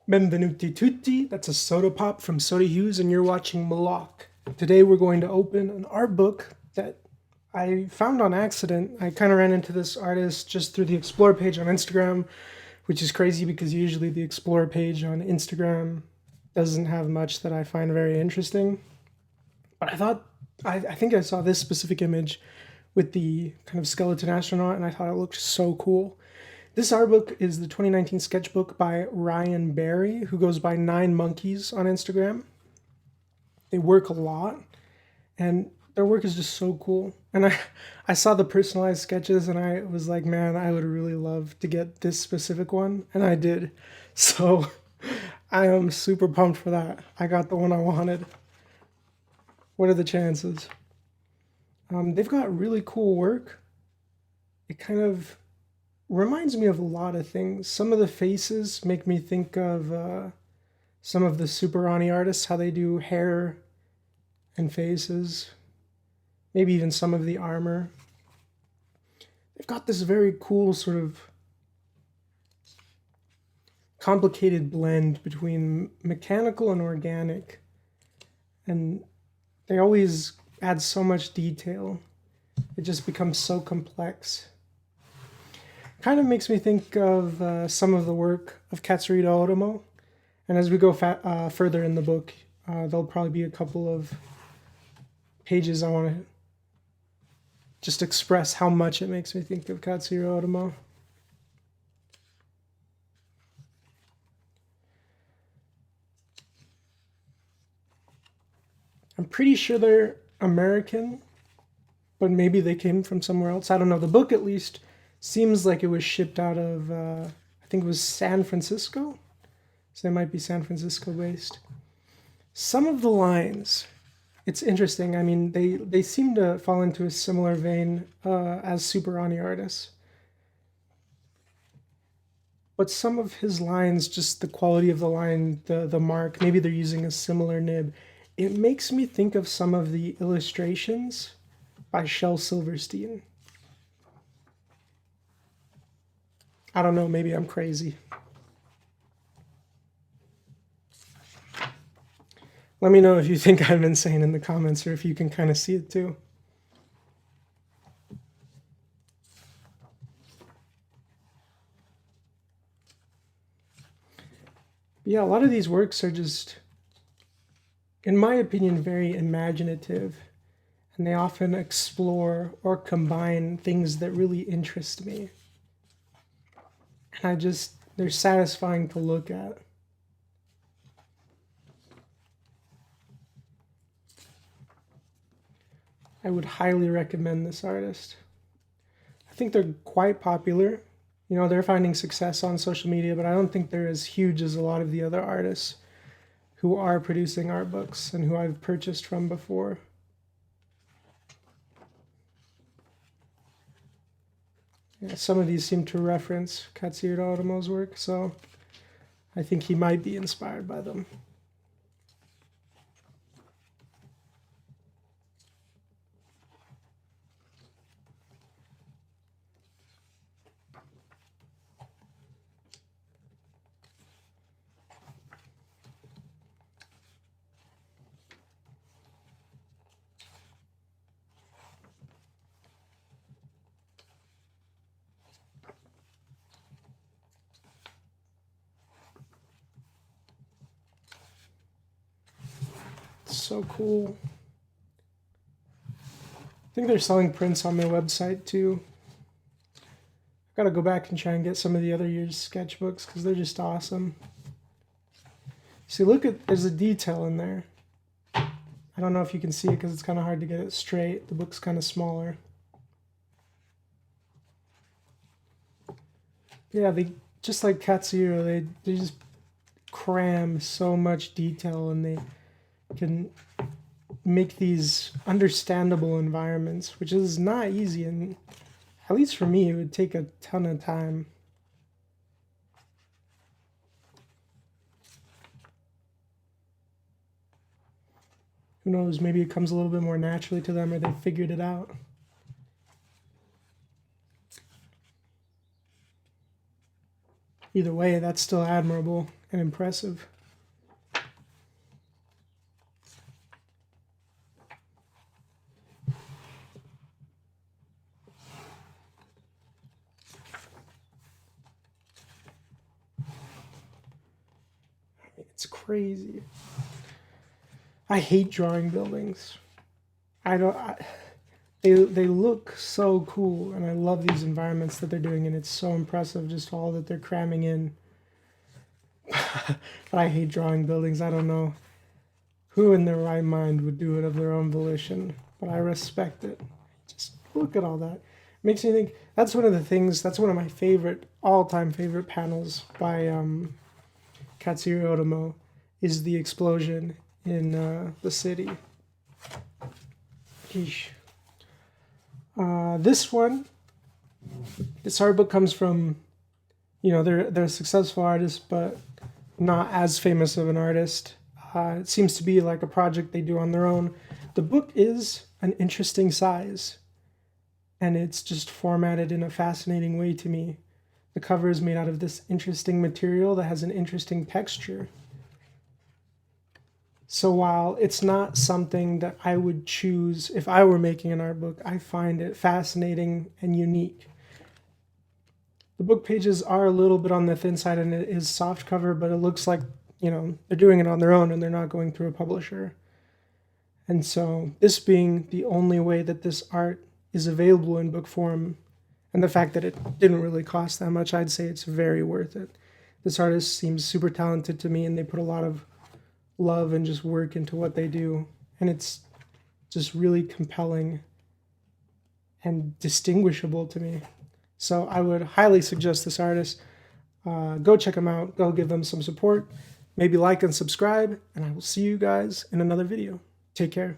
Benvenuti tutti, that's a soda pop from Soda Hughes, and you're watching MOLOCH. Today we're going to open an art book that I found on accident. I kind of ran into this artist just through the Explore page on Instagram, which is crazy because usually the Explore page on Instagram doesn't have much that I find very interesting. But I think I saw this specific image with the kind of skeleton astronaut, and I thought it looked so cool. This art book is the 2019 sketchbook by Ryan Barry, who goes by 9monkeys on Instagram. They work a lot, and their work is just so cool. And I saw the personalized sketches, and I was like, man, I would really love to get this specific one, and I did. So I am super pumped for that. I got the one I wanted. What are the chances? They've got really cool work. It kind of reminds me of a lot of things. Some of the faces make me think of some of the Super Ronnie artists, how they do hair and faces. Maybe even some of the armor. They've got this very cool sort of complicated blend between mechanical and organic. And they always add so much detail. It just becomes so complex. Kind of makes me think of some of the work of Katsuhiro Otomo. And as we go further in the book, there'll probably be a couple of pages I want to just express how much it makes me think of Katsuhiro Otomo. I'm pretty sure they're American, but maybe they came from somewhere else. I don't know. The book, at least, seems like it was shipped out of, I think it was San Francisco. So they might be San Francisco based. Some of the lines, it's interesting. I mean, they seem to fall into a similar vein as Super Ronnie artists. But some of his lines, just the quality of the line, the mark, maybe they're using a similar nib. It makes me think of some of the illustrations by Shel Silverstein. I don't know, maybe I'm crazy. Let me know if you think I'm insane in the comments or if you can kind of see it too. Yeah, a lot of these works are just, in my opinion, very imaginative. And they often explore or combine things that really interest me. And they're satisfying to look at. I would highly recommend this artist. I think they're quite popular. You know, they're finding success on social media, but I don't think they're as huge as a lot of the other artists who are producing art books and who I've purchased from before. Yeah, some of these seem to reference Katsuhiro Otomo's work, so I think he might be inspired by them. So cool. I think they're selling prints on their website too. I've got to go back and try and get some of the other year's sketchbooks because they're just awesome. See, there's a detail in there. I don't know if you can see it because it's kind of hard to get it straight. The book's kind of smaller. Yeah, just like Katsuhiro, they just cram so much detail, and they can make these understandable environments, which is not easy, and at least for me, it would take a ton of time. Who knows, maybe it comes a little bit more naturally to them, or they figured it out. Either way, that's still admirable. and impressive. It's crazy. I hate drawing buildings. They look so cool, and I love these environments that they're doing, and it's so impressive just all that they're cramming in. But I hate drawing buildings. I don't know who in their right mind would do it of their own volition, but I respect it. Just look at all that. It makes me think, that's one of my all-time favorite panels by Katsuro Otomo, is the explosion in the city. Yeesh. This art book comes from, they're a successful artist, but not as famous of an artist. It seems to be like a project they do on their own. The book is an interesting size, and it's just formatted in a fascinating way to me. The cover is made out of this interesting material that has an interesting texture. So while it's not something that I would choose if I were making an art book, I find it fascinating and unique. The book pages are a little bit on the thin side, and it is soft cover, but it looks like, they're doing it on their own and they're not going through a publisher. And so this being the only way that this art is available in book form, and the fact that it didn't really cost that much, I'd say it's very worth it. This artist seems super talented to me, and they put a lot of love and just work into what they do. And it's just really compelling and distinguishable to me. So I would highly suggest this artist. Go check them out. Go give them some support. Maybe like and subscribe. And I will see you guys in another video. Take care.